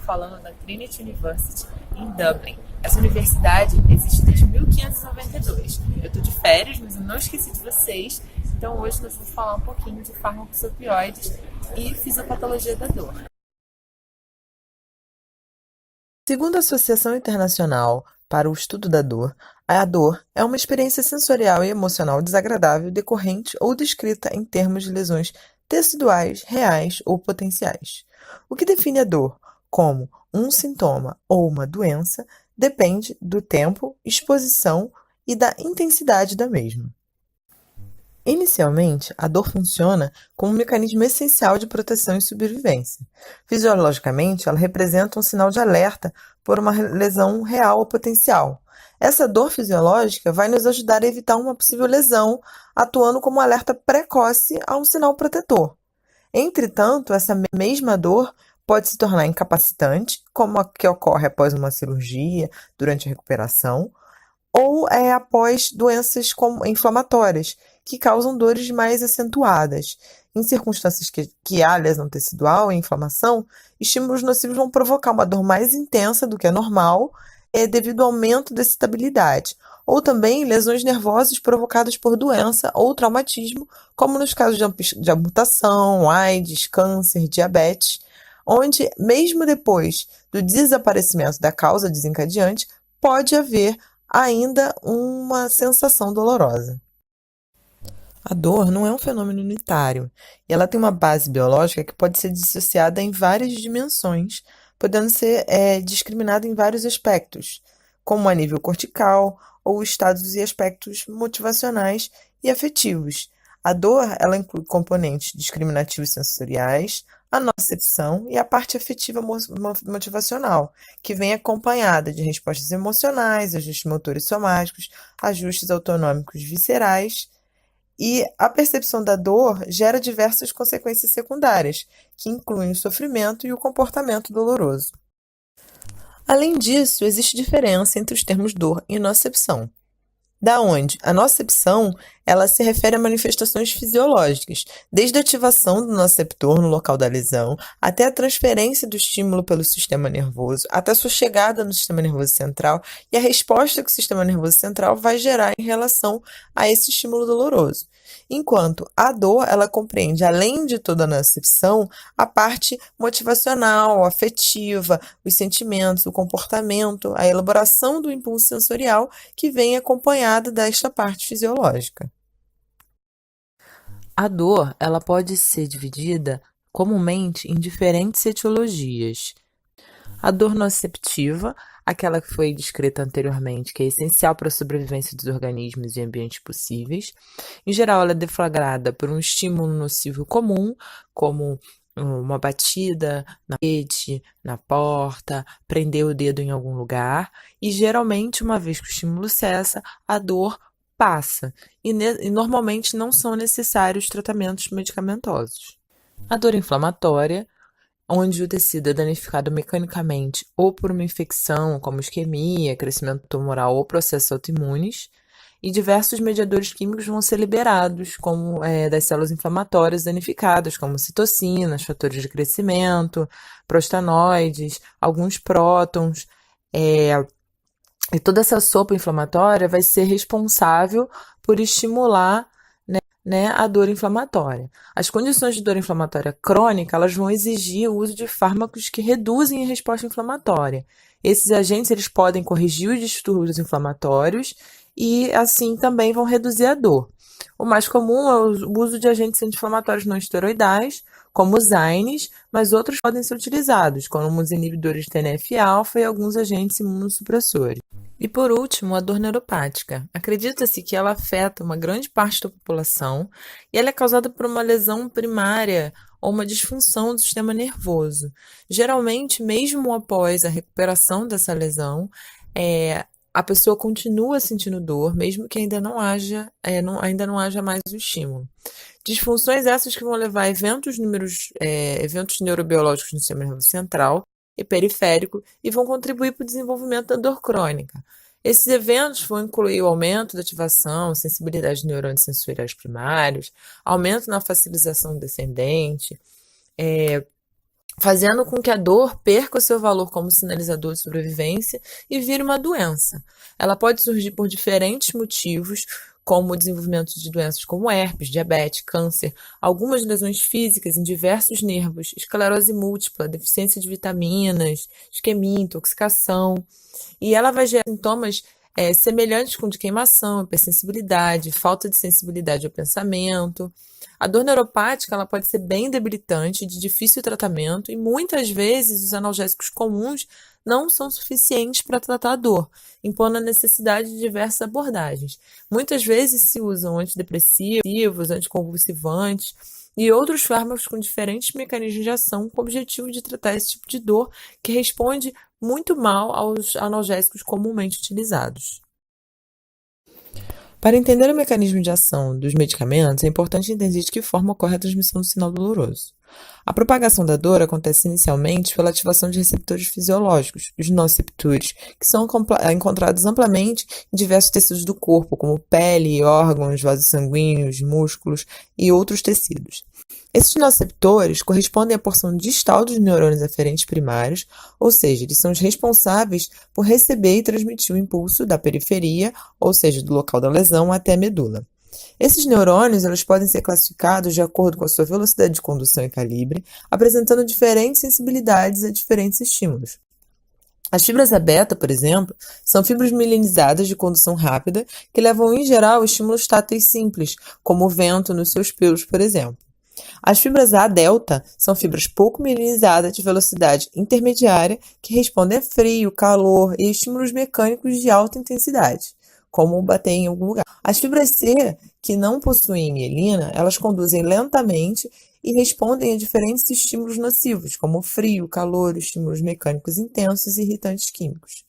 falando da Trinity University em Dublin. Essa universidade existe desde 1592. Eu estou de férias, mas eu não esqueci de vocês. Então hoje nós vamos falar um pouquinho de fármacos opioides e fisiopatologia da dor. Segundo a Associação Internacional para o Estudo da Dor, a dor é uma experiência sensorial e emocional desagradável decorrente ou descrita em termos de lesões teciduais, reais ou potenciais. O que define a dor como um sintoma ou uma doença depende do tempo, exposição e da intensidade da mesma. Inicialmente, a dor funciona como um mecanismo essencial de proteção e sobrevivência. Fisiologicamente, ela representa um sinal de alerta por uma lesão real ou potencial. Essa dor fisiológica vai nos ajudar a evitar uma possível lesão, atuando como um alerta precoce a um sinal protetor. Entretanto, essa mesma dor pode se tornar incapacitante, como a que ocorre após uma cirurgia, durante a recuperação, ou após doenças inflamatórias, que causam dores mais acentuadas. Em circunstâncias que há lesão tecidual e inflamação, estímulos nocivos vão provocar uma dor mais intensa do que a normal, devido ao aumento da excitabilidade, ou também lesões nervosas provocadas por doença ou traumatismo, como nos casos de amputação, AIDS, câncer, diabetes, onde, mesmo depois do desaparecimento da causa desencadeante, pode haver ainda uma sensação dolorosa. A dor não é um fenômeno unitário, e ela tem uma base biológica que pode ser dissociada em várias dimensões, podendo ser discriminada em vários aspectos, como a nível cortical ou estados e aspectos motivacionais e afetivos. A dor, ela inclui componentes discriminativos sensoriais, a nocicepção e a parte afetiva motivacional, que vem acompanhada de respostas emocionais, ajustes motores somáticos, ajustes autonômicos viscerais, e a percepção da dor gera diversas consequências secundárias, que incluem o sofrimento e o comportamento doloroso. Além disso, existe diferença entre os termos dor e nocicepção. Da onde a nocicepção, ela se refere a manifestações fisiológicas, desde a ativação do nociceptor no local da lesão, até a transferência do estímulo pelo sistema nervoso, até sua chegada no sistema nervoso central e a resposta que o sistema nervoso central vai gerar em relação a esse estímulo doloroso. Enquanto a dor, ela compreende, além de toda a nocicepção, a parte motivacional, afetiva, os sentimentos, o comportamento, a elaboração do impulso sensorial que vem acompanhada desta parte fisiológica. A dor, ela pode ser dividida comumente em diferentes etiologias. A dor nociceptiva, aquela que foi descrita anteriormente, que é essencial para a sobrevivência dos organismos em ambientes possíveis. Em geral, ela é deflagrada por um estímulo nocivo comum, como uma batida na parede, na porta, prender o dedo em algum lugar, e geralmente, uma vez que o estímulo cessa, a dor passa, e normalmente não são necessários tratamentos medicamentosos. A dor inflamatória, onde o tecido é danificado mecanicamente ou por uma infecção, como isquemia, crescimento tumoral ou processos autoimunes, e diversos mediadores químicos vão ser liberados, como das células inflamatórias danificadas, como citocinas, fatores de crescimento, prostanoides, alguns prótons, e toda essa sopa inflamatória vai ser responsável por estimular, né, a dor inflamatória. As condições de dor inflamatória crônica, elas vão exigir o uso de fármacos que reduzem a resposta inflamatória. Esses agentes, eles podem corrigir os distúrbios inflamatórios e, assim, também vão reduzir a dor. O mais comum é o uso de agentes anti-inflamatórios não esteroidais, como os AINES, mas outros podem ser utilizados, como os inibidores de TNF-alfa e alguns agentes imunossupressores. E por último, a dor neuropática. Acredita-se que ela afeta uma grande parte da população e ela é causada por uma lesão primária ou uma disfunção do sistema nervoso. Geralmente, mesmo após a recuperação dessa lesão, a pessoa continua sentindo dor, mesmo que ainda não haja mais o estímulo. Disfunções essas que vão levar a eventos neurobiológicos no sistema nervoso central e periférico e vão contribuir para o desenvolvimento da dor crônica. Esses eventos vão incluir o aumento da ativação, sensibilidade de neurônios sensoriais primários, aumento na facilização descendente, fazendo com que a dor perca o seu valor como sinalizador de sobrevivência e vire uma doença. Ela pode surgir por diferentes motivos, como o desenvolvimento de doenças como herpes, diabetes, câncer, algumas lesões físicas em diversos nervos, esclerose múltipla, deficiência de vitaminas, isquemia, intoxicação. E ela vai gerar sintomas semelhantes com de queimação, hipersensibilidade, falta de sensibilidade ao pensamento. A dor neuropática ela pode ser bem debilitante, de difícil tratamento, e muitas vezes os analgésicos comuns não são suficientes para tratar a dor, impondo a necessidade de diversas abordagens. Muitas vezes se usam antidepressivos, anticonvulsivantes e outros fármacos com diferentes mecanismos de ação com o objetivo de tratar esse tipo de dor que responde muito mal aos analgésicos comumente utilizados. Para entender o mecanismo de ação dos medicamentos, é importante entender de que forma ocorre a transmissão do sinal doloroso. A propagação da dor acontece inicialmente pela ativação de receptores fisiológicos, os nociceptores, que são encontrados amplamente em diversos tecidos do corpo, como pele, órgãos, vasos sanguíneos, músculos e outros tecidos. Esses nociceptores correspondem à porção distal dos neurônios aferentes primários, ou seja, eles são os responsáveis por receber e transmitir o impulso da periferia, ou seja, do local da lesão, até a medula. Esses neurônios eles podem ser classificados de acordo com a sua velocidade de condução e calibre, apresentando diferentes sensibilidades a diferentes estímulos. As fibras beta, por exemplo, são fibras mielinizadas de condução rápida que levam, em geral, a estímulos táteis simples, como o vento nos seus pelos, por exemplo. As fibras A-delta são fibras pouco mielinizadas de velocidade intermediária que respondem a frio, calor e estímulos mecânicos de alta intensidade, como bater em algum lugar. As fibras C, que não possuem mielina, elas conduzem lentamente e respondem a diferentes estímulos nocivos, como frio, calor, estímulos mecânicos intensos e irritantes químicos.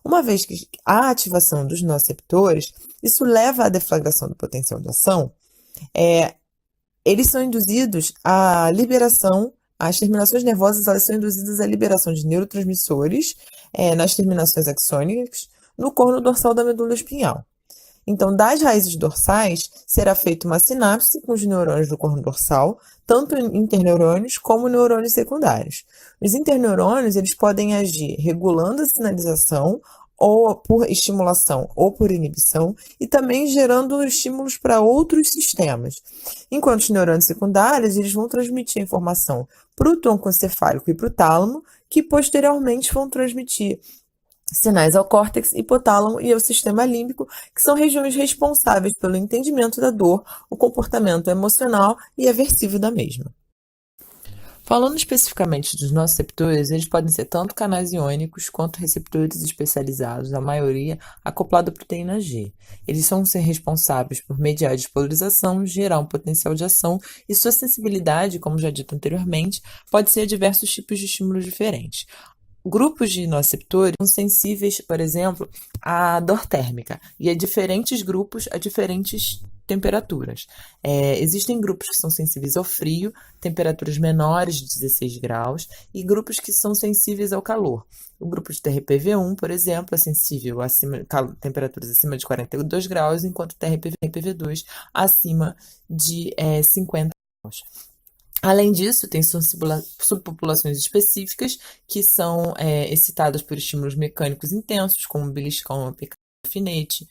Uma vez que há ativação dos nociceptores, isso leva à deflagração do potencial de ação. Eles são induzidos à liberação, as terminações nervosas elas são induzidas à liberação de neurotransmissores nas terminações axônicas no corno dorsal da medula espinhal. Então, das raízes dorsais, será feita uma sinapse com os neurônios do corno dorsal, tanto interneurônios como neurônios secundários. Os interneurônios eles podem agir regulando a sinalização, ou por estimulação ou por inibição, e também gerando estímulos para outros sistemas. Enquanto os neurônios secundários eles vão transmitir a informação para o tronco encefálico e para o tálamo, que posteriormente vão transmitir sinais ao córtex, hipotálamo e ao sistema límbico, que são regiões responsáveis pelo entendimento da dor, o comportamento emocional e aversivo da mesma. Falando especificamente dos nociceptores, eles podem ser tanto canais iônicos quanto receptores especializados, a maioria acoplado à proteína G. Eles são ser responsáveis por mediar a despolarização, gerar um potencial de ação e sua sensibilidade, como já dito anteriormente, pode ser a diversos tipos de estímulos diferentes. Grupos de nociceptores são sensíveis, por exemplo, à dor térmica e a diferentes grupos a diferentes temperaturas. Existem grupos que são sensíveis ao frio, temperaturas menores de 16 graus, e grupos que são sensíveis ao calor. O grupo de TRPV1, por exemplo, é sensível a temperaturas acima de 42 graus, enquanto o TRPV2 acima de 50 graus. Além disso, tem subpopulações específicas que são excitadas por estímulos mecânicos intensos, como beliscão, alfinete,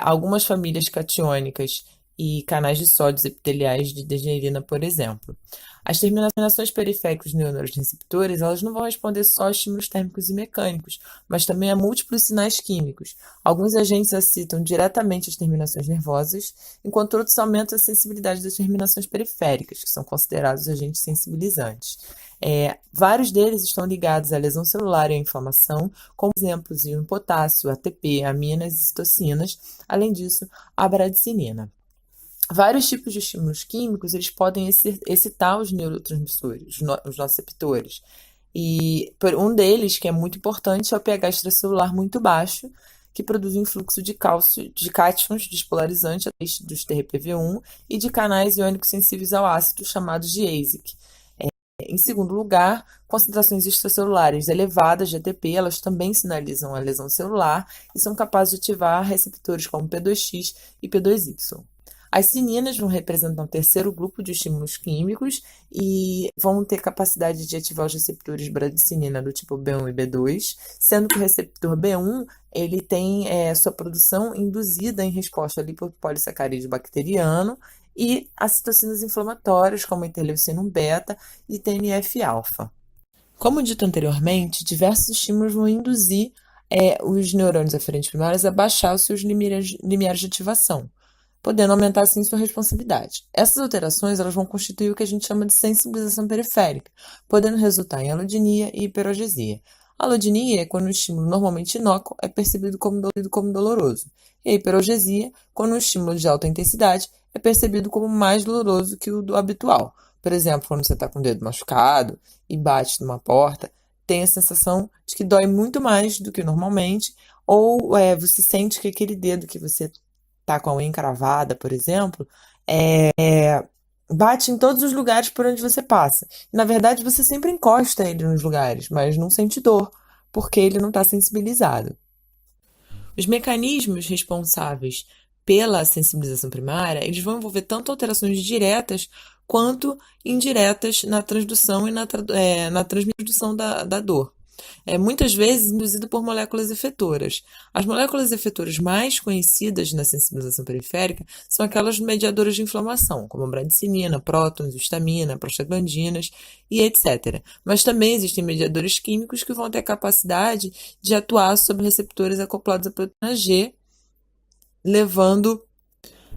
algumas famílias catiônicas e canais de sódios epiteliais de degerina, por exemplo. As terminações periféricas dos neurotransmissores elas não vão responder só a estímulos térmicos e mecânicos, mas também a múltiplos sinais químicos. Alguns agentes excitam diretamente as terminações nervosas, enquanto outros aumentam a sensibilidade das terminações periféricas, que são considerados agentes sensibilizantes. Vários deles estão ligados à lesão celular e à inflamação, como exemplos o potássio, ATP, aminas e citocinas, além disso, a bradicinina. Vários tipos de estímulos químicos eles podem excitar os neurotransmissores, os nociceptores. E um deles, que é muito importante, é o pH extracelular muito baixo, que produz um influxo de cátions despolarizante dos TRPV1 e de canais iônicos sensíveis ao ácido, chamados de ASIC. Em segundo lugar, concentrações extracelulares elevadas de ATP, elas também sinalizam a lesão celular e são capazes de ativar receptores como P2X e P2Y. As cininas vão representar um terceiro grupo de estímulos químicos e vão ter capacidade de ativar os receptores bradicinina do tipo B1 e B2, sendo que o receptor B1 ele tem sua produção induzida em resposta ao lipopolissacarídeo bacteriano e a citocinas inflamatórias, como a interleucina 1 beta e TNF-alfa. Como dito anteriormente, diversos estímulos vão induzir os neurônios aferentes primários a baixar os seus limiares de ativação, podendo aumentar assim sua responsabilidade. Essas alterações elas vão constituir o que a gente chama de sensibilização periférica, podendo resultar em alodinia e hiperalgesia. A alodinia é quando o estímulo normalmente inócuo é percebido como doloroso, e a hiperalgesia quando o estímulo de alta intensidade é percebido como mais doloroso que o do habitual. Por exemplo, quando você está com o dedo machucado e bate numa porta, tem a sensação de que dói muito mais do que normalmente, ou você sente que aquele dedo que você tá com a unha encravada, por exemplo, bate em todos os lugares por onde você passa. Na verdade, você sempre encosta ele nos lugares, mas não sente dor, porque ele não está sensibilizado. Os mecanismos responsáveis pela sensibilização primária, eles vão envolver tanto alterações diretas quanto indiretas na transdução e na transmissão da dor. Muitas vezes induzido por moléculas efetoras. As moléculas efetoras mais conhecidas na sensibilização periférica são aquelas mediadoras de inflamação, como a bradicinina, prótons, histamina, prostaglandinas e etc. Mas também existem mediadores químicos que vão ter a capacidade de atuar sobre receptores acoplados à proteína G, levando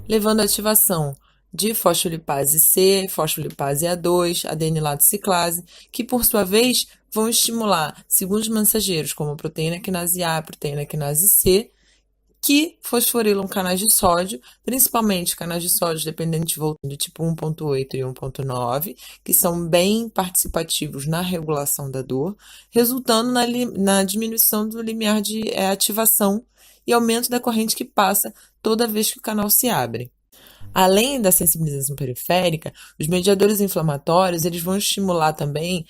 à ativação de fosfolipase C, fosfolipase A2, adenilato ciclase, que por sua vez vão estimular segundos mensageiros como a proteína quinase A, a proteína quinase C, que fosforilam canais de sódio, principalmente canais de sódio dependente de voltagem do tipo 1.8 e 1.9, que são bem participativos na regulação da dor, resultando na diminuição do limiar de ativação e aumento da corrente que passa toda vez que o canal se abre. Além da sensibilização periférica, os mediadores inflamatórios eles vão estimular também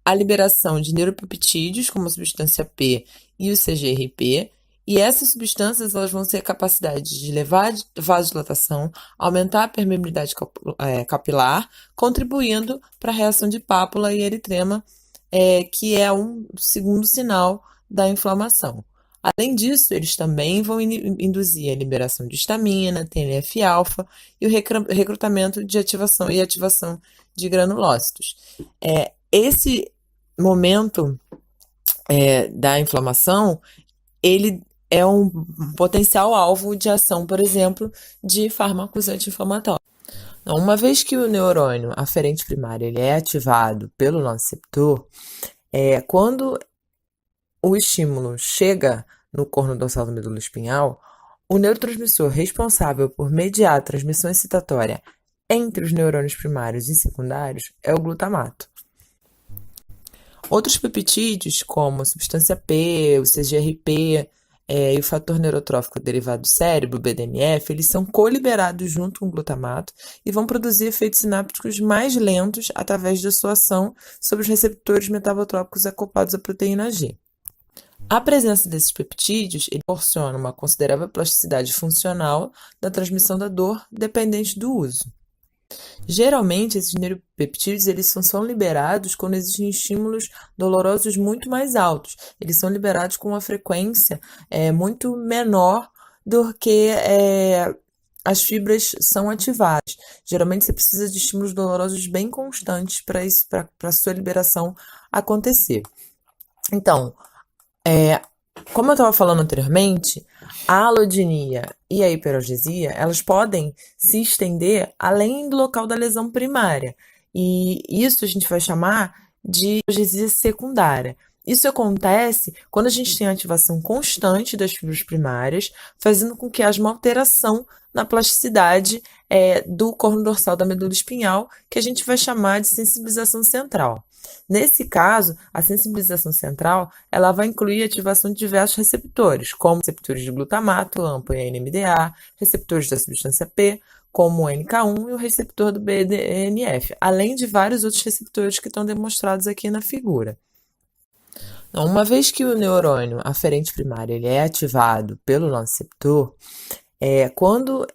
a liberação de neuropeptídeos, como a substância P e o CGRP, e essas substâncias elas vão ter a capacidade de levar a vasodilatação, aumentar a permeabilidade capilar, contribuindo para a reação de pápula e eritrema, que é um segundo sinal da inflamação. Além disso, eles também vão induzir a liberação de histamina, TNF-alfa e o recrutamento de ativação de granulócitos. Esse momento da inflamação, ele é um potencial alvo de ação, por exemplo, de fármacos anti-inflamatórios. Uma vez que o neurônio aferente primário ele é ativado pelo nociceptor, quando o estímulo chega no corno dorsal da medula espinhal, o neurotransmissor responsável por mediar a transmissão excitatória entre os neurônios primários e secundários é o glutamato. Outros peptídeos, como a substância P, o CGRP e o fator neurotrófico derivado do cérebro, o BDNF, eles são coliberados junto com o glutamato e vão produzir efeitos sinápticos mais lentos através da sua ação sobre os receptores metabotrópicos acoplados à proteína G. A presença desses peptídeos proporciona uma considerável plasticidade funcional da transmissão da dor dependente do uso. Geralmente, esses neuropeptídeos eles são liberados quando existem estímulos dolorosos muito mais altos. Eles são liberados com uma frequência muito menor do que as fibras são ativadas. Geralmente, você precisa de estímulos dolorosos bem constantes para a sua liberação acontecer. Então, como eu estava falando anteriormente, a alodinia e a hiperalgesia, elas podem se estender além do local da lesão primária. E isso a gente vai chamar de algesia secundária. Isso acontece quando a gente tem a ativação constante das fibras primárias, fazendo com que haja uma alteração na plasticidade do corno dorsal da medula espinhal, que a gente vai chamar de sensibilização central. Nesse caso, a sensibilização central ela vai incluir a ativação de diversos receptores, como receptores de glutamato, AMPA e NMDA, receptores da substância P, como o NK1 e o receptor do BDNF, além de vários outros receptores que estão demonstrados aqui na figura. Então, uma vez que o neurônio aferente primário ele é ativado pelo nociceptor, quando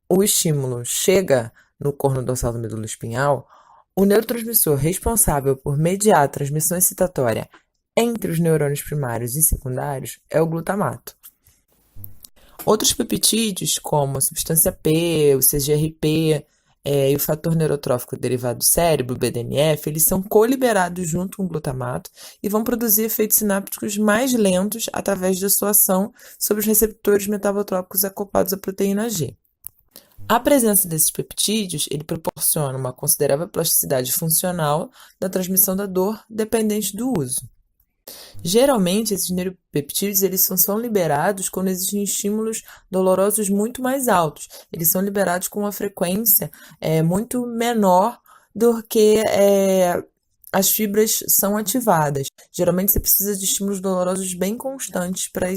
o estímulo chega no corno dorsal da medula espinhal, o neurotransmissor responsável por mediar a transmissão excitatória entre os neurônios primários e secundários é o glutamato. Outros peptídeos, como a substância P, o CGRP e o fator neurotrófico derivado do cérebro, o BDNF, eles são coliberados junto com o glutamato e vão produzir efeitos sinápticos mais lentos através da sua ação sobre os receptores metabotrópicos acoplados à proteína G. A presença desses peptídeos, ele proporciona uma considerável plasticidade funcional da transmissão da dor dependente do uso. Geralmente, esses neuropeptídeos eles são liberados quando existem estímulos dolorosos muito mais altos. Eles são liberados com uma frequência muito menor do que as fibras são ativadas. Geralmente, você precisa de estímulos dolorosos bem constantes para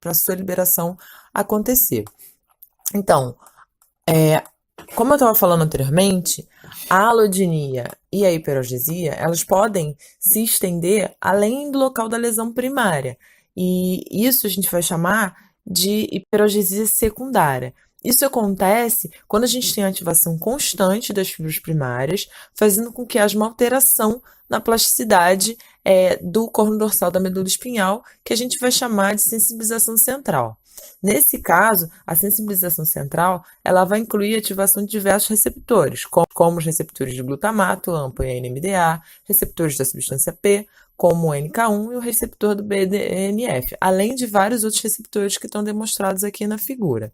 a sua liberação acontecer. Então, como eu estava falando anteriormente, a alodinia e a hiperalgesia, elas podem se estender além do local da lesão primária. E isso a gente vai chamar de hiperalgesia secundária. Isso acontece quando a gente tem a ativação constante das fibras primárias, fazendo com que haja uma alteração na plasticidade do corno dorsal da medula espinhal, que a gente vai chamar de sensibilização central. Nesse caso, a sensibilização central ela vai incluir a ativação de diversos receptores, como os receptores de glutamato, AMPA e NMDA, receptores da substância P, como o NK1 e o receptor do BDNF, além de vários outros receptores que estão demonstrados aqui na figura.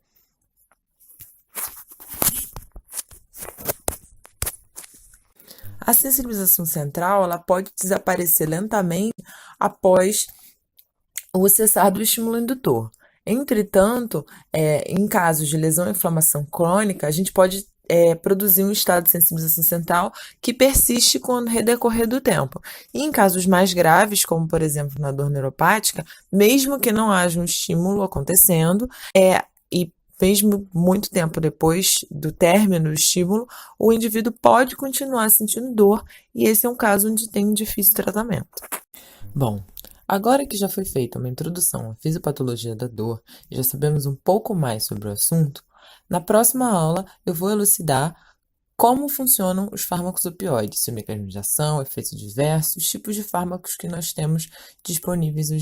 A sensibilização central ela pode desaparecer lentamente após o cessar do estímulo indutor. Entretanto, em casos de lesão e inflamação crônica, a gente pode produzir um estado de sensibilização central que persiste com o decorrer do tempo. E em casos mais graves, como por exemplo na dor neuropática, mesmo que não haja um estímulo acontecendo, e mesmo muito tempo depois do término do estímulo, o indivíduo pode continuar sentindo dor, e esse é um caso onde tem um difícil tratamento. Bom, agora que já foi feita uma introdução à fisiopatologia da dor e já sabemos um pouco mais sobre o assunto, na próxima aula eu vou elucidar como funcionam os fármacos opioides, seu mecanismo de ação, efeitos diversos, tipos de fármacos que nós temos disponíveis hoje.